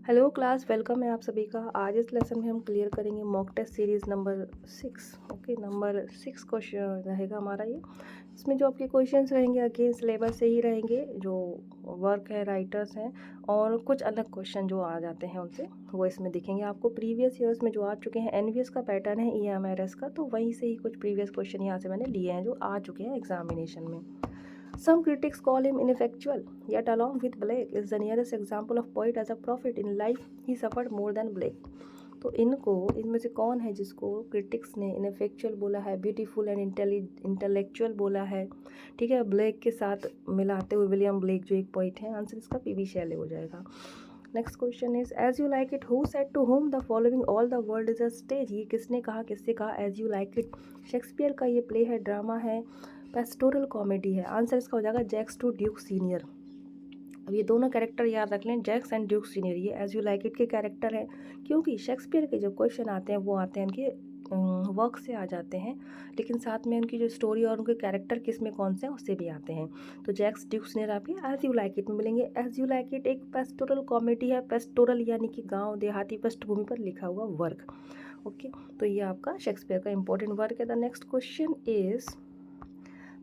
Hello class, welcome है आप सभी का। आज इस लेसन में हम क्लियर करेंगे mock test series number 6। Okay, number 6 question रहेगा हमारा ये। इसमें जो आपके क्वेश्चंस रहेंगे अगेन सिलेबस से ही रहेंगे, जो वर्क है, राइटर्स हैं, और कुछ अलग क्वेश्चन जो आ जाते हैं उनसे वो इसमें दिखेंगे आपको। प्रीवियस ईयर्स में जो आ चुके हैं, एनवीएस का पैटर्न है ईएमआरएस का, तो वहीं से ही कुछ प्रीवियस क्वेश्चन यहाँ से मैंने लिए हैं जो आ चुके हैं एग्जामिनेशन में। Some critics call him ineffectual, yet along with Blake is the nearest example of poet as a prophet in life he suffered more than Blake। तो इनमें से कौन है जिसको क्रिटिक्स ने इनफेक्चुअल बोला है, ब्यूटीफुल एंड इंटेलेक्चुअल बोला है, ठीक है, ब्लेक के साथ मिलाते हुए। विलियम ब्लेक जो एक पोइट है, आंसर इसका पीवी शैले हो जाएगा। Next question is as you like it, who said to whom the following all the world is a stage. ये किसने कहा, किससे कहा as you like it? Shakespeare का ये प्ले है, ड्रामा है, पेस्टोरल कॉमेडी है। आंसर इसका हो जाएगा जैक्स टू ड्यूक सीनियर। अब ये दोनों कैरेक्टर याद रख लें, जैक्स एंड ड्यूक सीनियर, ये एज यू लाइक इट के कैरेक्टर हैं, क्योंकि शेक्सपियर के जो क्वेश्चन आते हैं वो आते हैं इनके वर्क से आ जाते हैं, लेकिन साथ में उनकी जो स्टोरी और उनके कैरेक्टर किस में कौन से हैं उससे भी आते हैं। तो जैक्स ड्यूक सीनियर आपके एज यू लाइक इट में मिलेंगे। एज यू लाइक इट एक पेस्टोरल कॉमेडी है, पेस्टोरल यानी कि गाँव देहाती पृष्ठभूमि पर लिखा हुआ वर्क। ओके, तो ये आपका शेक्सपियर का इंपॉर्टेंट वर्क है। The next question is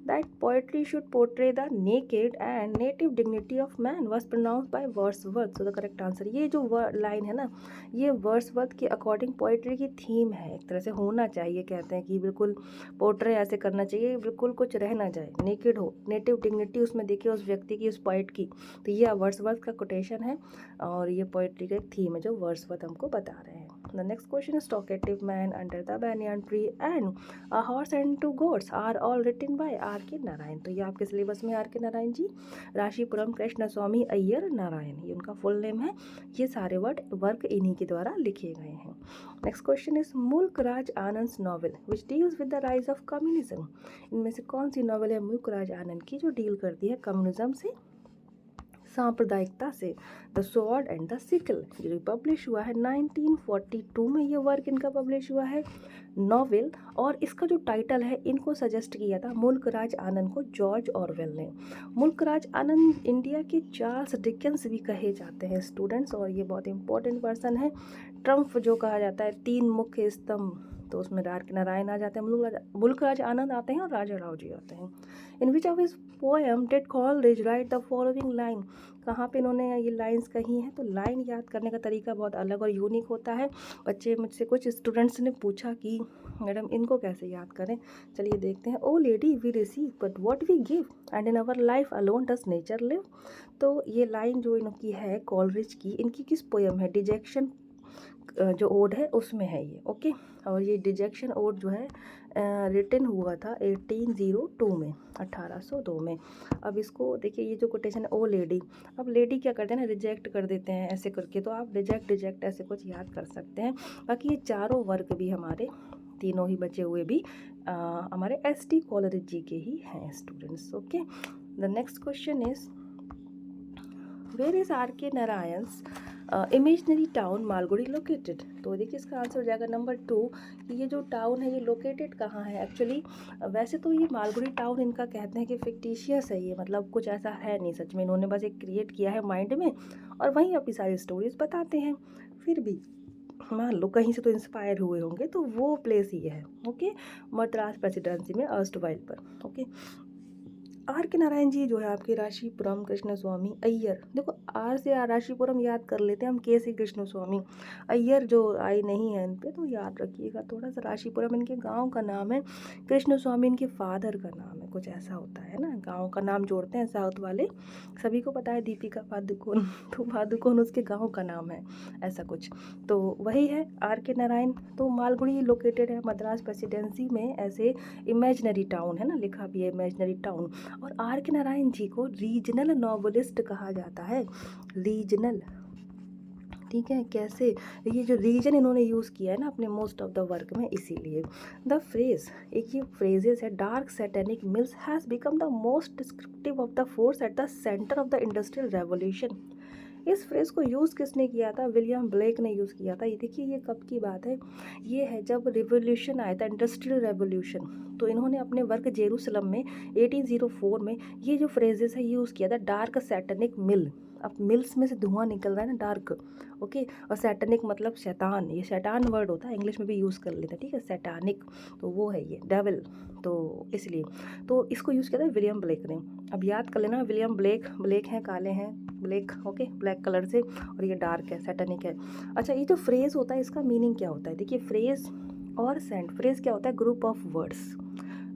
that poetry should portray the naked and native dignity of man was pronounced by Wordsworth। so the correct answer, ये जो लाइन है ना, ये वर्ड्सवर्थ के अकॉर्डिंग पोइट्री की थीम है, एक तरह से होना चाहिए। कहते हैं कि बिल्कुल पोर्ट्रे ऐसे करना चाहिए, बिल्कुल कुछ रह ना जाए, नेकेड हो, नेटिव डिग्निटी उसमें देखिए उस व्यक्ति की, उस पोइट की। तो ये वर्ड्सवर्थ का कोटेशन है और ये पोइट्री का एक थीम है जो वर्ड्सवर्थ हमको बता रहे हैं। The next question is talkative man under the banyan tree and A Horse and Two Goats are all written by R K Narayan. तो ये आपके सिलेबस में आर के नारायण जी, राशिपुरम कृष्ण स्वामी अय्यर नारायण, ये उनका फुल नेम है। ये सारे वर्क इन्हीं के द्वारा लिखे गए हैं। Next question is Mulk Raj Anand novel which deals with the rise of communism. इनमें से कौन सी नॉवल है मुल्क राज आनंद की जो डील करती है कम्युनिज्म से, सांप्रदायिकता से? The sword and the sickle, ये पब्लिश हुआ है 1942 में, ये वर्क इनका पब्लिश हुआ है नॉवेल। और इसका जो टाइटल है, इनको सजेस्ट किया था मुल्क राज आनंद को जॉर्ज ऑरवेल ने। मुल्क राज आनंद इंडिया के चार्ल्स डिकेंस भी कहे जाते हैं स्टूडेंट्स, और ये बहुत इंपॉर्टेंट पर्सन है। ट्रम्प जो कहा जाता है, तीन मुख्य स्तंभ, तो उसमें आर के नारायण आ जाते हैं, मुल्क राज आनंद आते हैं और राजा राव जी आते हैं। In which of his poem did Coleridge write the following line. कहाँ पे इन्होंने ये लाइंस कही हैं? तो लाइन याद करने का तरीका बहुत अलग और यूनिक होता है। बच्चे मुझसे, कुछ स्टूडेंट्स ने पूछा कि मैडम इनको कैसे याद करें। चलिए देखते हैं। O lady we receive but what we give and in our life alone does nature live. तो ये लाइन जो इनकी है कॉलरिज की, इनकी किस पोएम है? डिजेक्शन जो ओड है उसमें है ये। ओके, और ये डिजेक्शन ओड जो है रिटन हुआ था 1802 में, 1802 में। अब इसको देखिए, ये जो कोटेशन है ओ लेडी, अब लेडी क्या करते हैं ना, रिजेक्ट कर देते हैं ऐसे करके, तो आप रिजेक्ट ऐसे कुछ याद कर सकते हैं। बाकी ये चारों वर्क भी हमारे, तीनों ही बचे हुए भी हमारे एस.टी. कॉलरिज जी के ही हैं students. Okay, the next question is where is R K Narayan's imaginary town Malgudi located. तो देखिए इसका आंसर हो जाएगा नंबर 2 कि ये जो टाउन है ये लोकेटेड कहाँ है। एक्चुअली वैसे तो ये मालगुड़ी टाउन इनका कहते हैं कि फिक्टिशियस है, ये मतलब कुछ ऐसा है नहीं सच में, इन्होंने बस एक क्रिएट किया है माइंड में और वहीं अपनी सारी स्टोरीज बताते हैं। फिर भी मान लो कहीं से तो इंस्पायर हुए होंगे, तो वो प्लेस ही है। ओके, मद्रास प्रेसिडेंसी में अर्स्ट वाइल पर। Okay, are K Narayan ji जो है आपके राशिपुरम कृष्ण स्वामी अय्यर। देखो आर से राशिपुरम याद कर लेते हैं हम, के से कृष्ण स्वामी अय्यर जो आई नहीं है इन पे, तो याद रखिएगा थोड़ा सा। राशिपुरम इनके गांव का नाम है, कृष्ण स्वामी इनके फादर का नाम है, कुछ ऐसा होता है ना, गांव का नाम जोड़ते हैं साउथ वाले, सभी को पता है दीपिका पादुकोण, तो पादुकोण उसके गाँव का नाम है, ऐसा कुछ। तो वही है आर के नारायण। तो मालगुड़ी लोकेटेड है मद्रास प्रेसिडेंसी में, ऐसे इमेजनरी टाउन है ना, लिखा भी है इमेजनरी टाउन। और आर के नारायण जी को रीजनल नॉवलिस्ट कहा जाता है, रीजनल, ठीक है। कैसे? ये जो रीजन इन्होंने यूज़ किया है ना अपने मोस्ट ऑफ द वर्क में, इसीलिए। द फ्रेज, एक ये फ्रेजेस है, dark satanic mills has become the most descriptive of the force at the centre of the industrial revolution. इस फ्रेज़ को यूज़ किसने किया था? विलियम ब्लेक ने यूज़ किया था। ये देखिए ये कब की बात है, ये है जब रिवॉल्यूशन आया था, इंडस्ट्रियल रेवोल्यूशन। तो इन्होंने अपने वर्क जेरूसलम में 1804 में ये जो फ्रेजेस है यूज़ किया था, डार्क सैटनिक मिल। अब मिल्स में से धुआं निकल रहा है ना, डार्क, ओके। और सैटनिक मतलब शैतान, ये शैतान वर्ड होता है, इंग्लिश में भी यूज़ कर लेते हैं, ठीक है, सैटानिक, तो वो है ये डेविल, तो इसलिए तो इसको यूज़ किया था विलियम ब्लेक ने। अब याद कर लेना, विलियम ब्लेक, ब्लेक हैं काले हैं, ब्लैक, ओके, ब्लैक कलर से, और ये डार्क है, सैटनिक है। अच्छा, ये जो फ्रेज़ होता है इसका मीनिंग क्या होता है? देखिए फ्रेज़ और सेंट, फ्रेज़ क्या होता है? Group of words,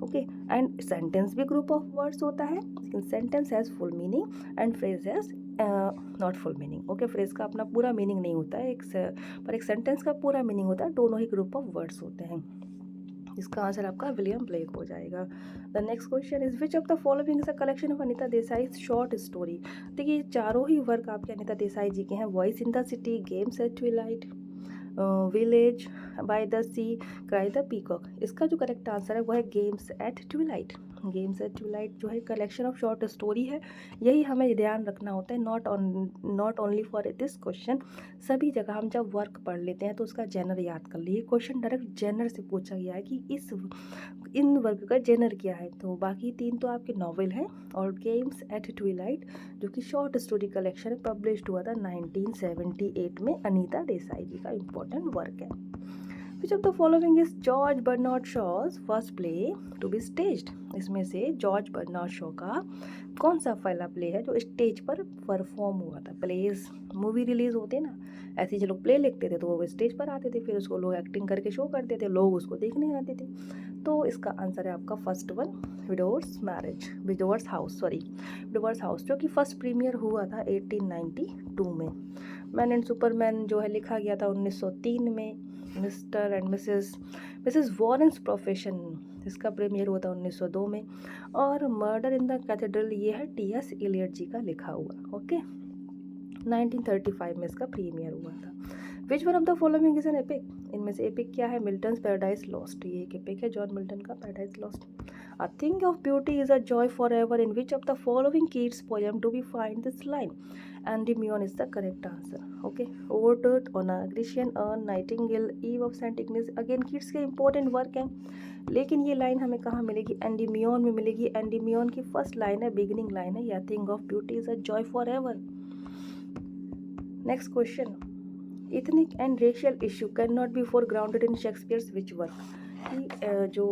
okay, and sentence भी ग्रुप ऑफ वर्ड्स होता है, लेकिन sentence has full meaning and phrase has not full meaning, okay. Phrase का अपना पूरा मीनिंग नहीं होता है, पर एक सेंटेंस का पूरा मीनिंग होता है, दोनों ही ग्रुप ऑफ वर्ड्स होते हैं। इसका आंसर आपका विलियम ब्लेक हो जाएगा। The next question is which of the following is a collection of Anita Desai short story. देखिए चारों ही वर्क आपके अनीता देसाई जी के हैं। Voice in the city, games at twilight, village by the sea, cry the peacock. इसका जो correct answer है वो है games at twilight. Games at twilight जो है कलेक्शन ऑफ शॉर्ट स्टोरी है, यही हमें ध्यान रखना होता है, not only for this question. सभी जगह हम जब वर्क पढ़ लेते हैं तो उसका जेनर याद कर लिए। क्वेश्चन डायरेक्ट जेनर से पूछा गया है कि इन वर्क का जेनर क्या है, तो बाकी तीन तो आपके नॉवेल हैं। और गेम्स एट ट्विलाइट जो कि शॉर्ट स्टोरी कलेक्शन है, पब्लिश्ड हुआ था 1978 में, अनीता देसाई जी का इम्पोर्टेंट वर्क है। Which of the following is George Bernard Shaw's first play to be staged. इसमें से जॉर्ज बर्नार्ड शॉ का कौन सा पहला प्ले है जो स्टेज पर परफॉर्म हुआ था? प्लेज मूवी रिलीज होते ना, ऐसे जो लोग प्ले लिखते थे तो वो स्टेज पर आते थे, फिर उसको लोग एक्टिंग करके शो करते थे, लोग उसको देखने आते थे। तो इसका आंसर है आपका first one, widowers marriage, widowers house, sorry widowers house, जो कि फर्स्ट प्रीमियर हुआ था 1892 में। मैन एंड सुपरमैन जो है लिखा गया था 1903 में। Mister and Mrs Warrens profession, इसका प्रीमियर हुआ था 1902 में। और मर्डर इन द कैथेड्रल ये है टी.एस. इलियट जी का लिखा हुआ, ओके। 1935 में इसका प्रीमियर हुआ था। Which one of the following is an epic. इनमें से एपिक क्या है? मिल्टन्स पैराडाइज लॉस्ट, ये एक एपिक है जॉन मिल्टन का, paradise lost. A thing of beauty is a joy forever, in which of the following Keats poem do we find this line? Endymion is the correct answer, okay. Ode on a Grecian urn, nightingale, eve of saint Agnes, again Keats के important work हैं। लेकिन ये line हमें कहाँ मिलेगी? Endymion में मिलेगी। Endymion की फर्स्ट लाइन है, बिगिनिंग लाइन है, या thing of beauty is a joy forever. Next question, ethnic and racial issue can not be foregrounded in Shakespeare's which work. कि जो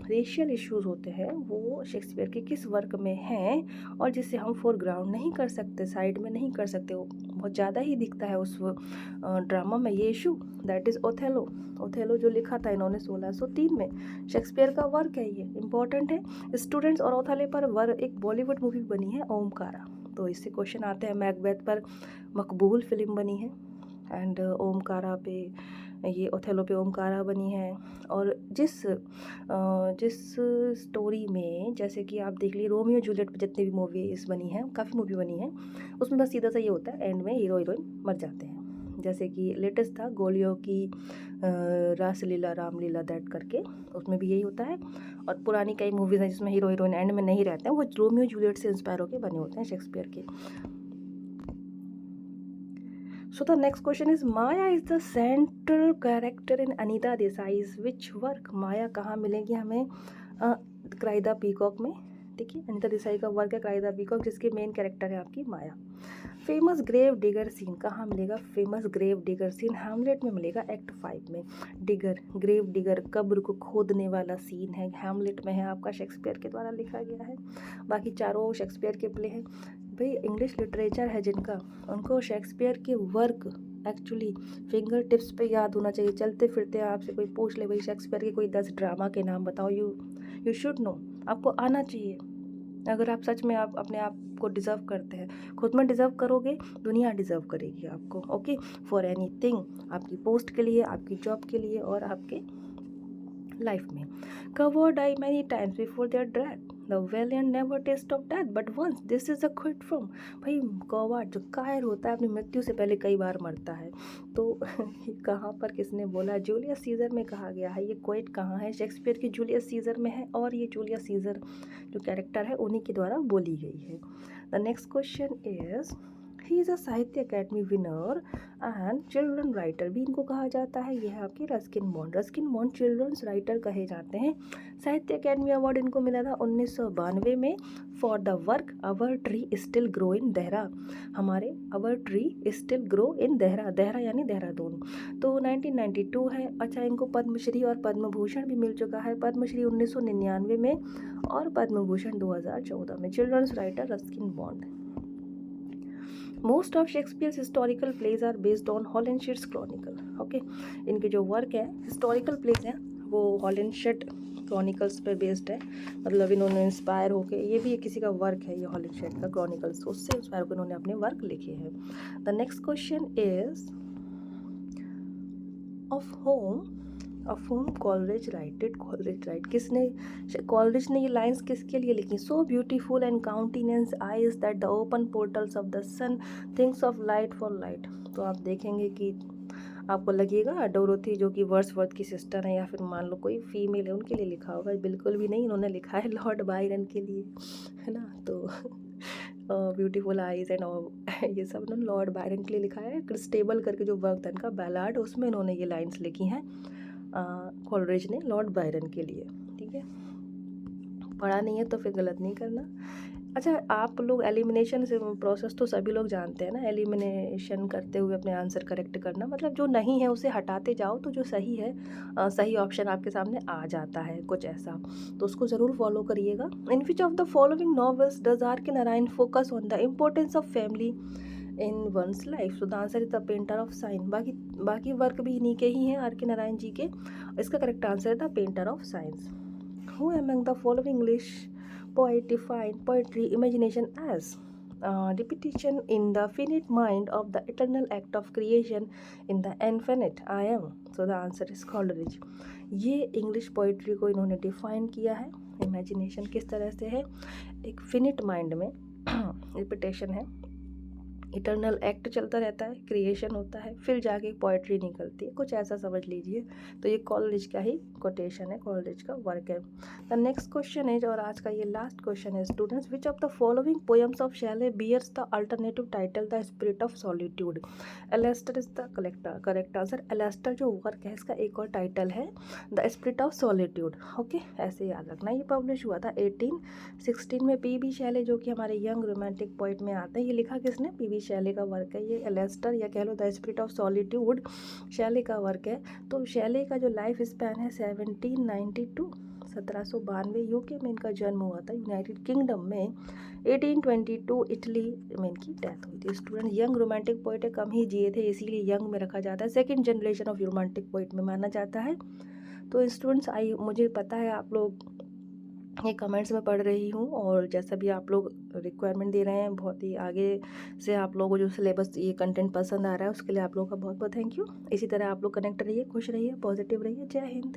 रेशियल इश्यूज होते हैं वो शेक्सपियर के किस वर्क में हैं और जिसे हम फोरग्राउंड नहीं कर सकते, साइड में नहीं कर सकते, वो बहुत ज़्यादा ही दिखता है उस ड्रामा में ये issue, that is Othello. Othello जो लिखा था इन्होंने 1603 में, शेक्सपियर का वर्क है, ये इंपॉर्टेंट है। स्टूडेंट्स और ओथेलो पर एक बॉलीवुड मूवी बनी है, ओमकारा, तो इससे क्वेश्चन आते हैं। मैकबेथ पर मकबूल फिल्म बनी है, एंड ओमकारा पे, ये ओथेलो पे ओमकारा बनी है। और जिस स्टोरी में, जैसे कि आप देख लीजिए रोमियो जूलियट पे जितनी भी मूवीज़ बनी हैं, काफ़ी मूवी बनी है, उसमें बस सीधा सा ये होता है, एंड में हीरो हीरोइन मर जाते हैं। जैसे कि लेटेस्ट था गोलियों की रासलीला रामलीला दैट करके, उसमें भी यही होता है। और पुरानी कई मूवीज़ हैं जिसमें हीरो हीरोइन एंड में नहीं रहते हैं, वो रोमियो जूलियट से इंस्पायर होकर बने होते हैं शेक्सपियर के। So the next question is Maya is the central character in Anita Desai's which work? माया कहाँ मिलेगी हमें? क्राई द पीकॉक में। देखिए अनीता देसाई का वर्क है क्राई द पीकॉक, जिसके मेन कैरेक्टर है आपकी Maya. Famous grave digger scene कहाँ मिलेगा? Famous grave digger scene Hamlet में मिलेगा, एक्ट 5 में। डिगर, ग्रेव डिगर, कब्र को खोदने वाला सीन है, हैमलेट में है, आपका शेक्सपियर के द्वारा लिखा गया है। बाकी चारों शेक्सपियर के प्ले हैं। भाई इंग्लिश लिटरेचर है जिनका, उनको शेक्सपियर के वर्क एक्चुअली फिंगर टिप्स पे याद होना चाहिए। चलते फिरते आपसे कोई पूछ ले भाई शेक्सपियर के कोई 10 ड्रामा के नाम बताओ, यू शुड नो, आपको आना चाहिए। अगर आप सच में आप अपने आप को डिज़र्व करते हैं, खुद में डिज़र्व करोगे, दुनिया डिज़र्व करेगी आपको, ओके, फॉर एनीथिंग, आपकी पोस्ट के लिए, आपकी जॉब के लिए और आपके लाइफ में। Cowards die many times before their death, the valiant never taste of death but once, this is a quote from. भाई कवर्ड जो कायर होता है अपनी मृत्यु से पहले कई बार मरता है, तो कहाँ पर किसने बोला? जूलियस सीजर में कहा गया है। ये क्विट कहाँ है? शेक्सपियर की जूलियस सीजर में है, और ये जूलियस सीजर जो कैरेक्टर है उन्हीं के द्वारा बोली गई है। The next question is he is a Sahitya Akademi winner and children writer भी इनको कहा जाता है। यह है आपके Ruskin Bond. Ruskin Bond children's writer कहे जाते हैं। साहित्य अकेडमी अवार्ड इनको मिला था 1992 में for the work our tree still grow in Dehra. हमारे our tree still grow in Dehra, Dehra यानी देहरादून। तो 1992 है। अच्छा, इनको पद्मश्री और पद्म भूषण भी मिल चुका है। पद्मश्री 1999 में और पद्म भूषण 2014 में। Children's writer Ruskin Bond. Most of Shakespeare's historical plays are based on Holinshed's chronicle. Okay, इनके जो वर्क है हिस्टोरिकल प्लेज हैं वो हॉलैंडशिट क्रॉनिकल्स पर बेस्ड है। मतलब इन्होंने इंस्पायर होके, ये भी किसी का वर्क है ये हॉलैंडशिट का क्रॉनिकल्स, उससे इंस्पायर होकर इन्होंने अपने वर्क लिखे हैं। The next question is of whom Coleridge writed. Coleridge write किसने, कॉलरिज ने ये लाइंस किसके लिए लिखी? So beautiful and countenance eyes that the open portals of the sun things of light for light. तो आप देखेंगे कि आपको लगेगा डोरोथी जो कि वर्ड्सवर्थ की सिस्टर है या फिर मान लो कोई फीमेल है उनके लिए लिखा होगा। बिल्कुल भी नहीं, इन्होंने लिखा है लॉर्ड बायरन के लिए, है ना। तो ब्यूटीफुल आइज एंड ये सब इन्होंने लॉर्ड बायरन के लिए लिखा है। क्रिस्टेबल करके जो वर्क था इनका बैलार्ड, उसमें इन्होंने ये लाइन्स लिखी हैं कॉलरिज ने लॉर्ड बायरन के लिए। ठीक है, पढ़ा नहीं है तो फिर गलत नहीं करना। अच्छा, आप लोग एलिमिनेशन से प्रोसेस तो सभी लोग जानते हैं ना, एलिमिनेशन करते हुए अपने आंसर करेक्ट करना, मतलब जो नहीं है उसे हटाते जाओ तो जो सही है सही ऑप्शन आपके सामने आ जाता है, कुछ ऐसा। तो उसको ज़रूर फॉलो करिएगा। In which of the following novels does R K Narayan focus on the importance of family in one's life? So the answer is the painter of sign. बाकी वर्क भी इन्हीं के ही हैं, आर के नारायण जी के। इसका करेक्ट आंसर है the painter of science. Who among the following English poet define poetry imagination as repetition in the finite mind of the eternal act of creation in the infinite I am. So the answer is Coleridge. ये English poetry को इन्होंने define किया है। Imagination किस तरह से है, एक फिनिट माइंड में रिपीटेशन है, इटर्नल एक्ट चलता रहता है, क्रिएशन होता है, फिर जाके पोइट्री निकलती है, कुछ ऐसा समझ लीजिए। तो ये कॉलरिज का ही कोटेशन है, कॉलरिज का वर्क है। द नेक्स्ट क्वेश्चन है, और आज का ये लास्ट क्वेश्चन है students, which of the following poems of Shelley bears the alternative title the spirit of solitude? Alastor is the correct answer. Alastor जो वर्क है इसका एक और टाइटल है the spirit of solitude. Okay, ऐसे याद रखना। ये पब्लिश हुआ था 1816 में। पी.बी. शैले जो कि हमारे यंग रोमांटिक पोइट में आते हैं, ये लिखा किसने? पी.बी. शैले का वर्क है ये। एलेस्टर या कह लो the spirit of solitude Shelley का वर्क है। तो शैले का जो लाइफ स्पैन है 1792, 1792 यूके में इनका जन्म हुआ था। यूनाइटेड किंगडम में 1822 इटली में इनकी डेथ हुई थी। स्टूडेंट यंग रोमांटिक पोइट है, कम ही जिए थे इसीलिए यंग में रखा जाता है, second generation of romantic poet में माना जाता है। तो स्टूडेंट्स मुझे पता है आप लोग ये कमेंट्स में पढ़ रही हूँ, और जैसा भी आप लोग रिक्वायरमेंट दे रहे हैं, बहुत ही आगे से आप लोगों को जो सिलेबस ये कंटेंट पसंद आ रहा है उसके लिए आप लोगों का बहुत बहुत थैंक यू। इसी तरह आप लोग कनेक्ट रहिए, खुश रहिए, पॉजिटिव रहिए। जय हिंद।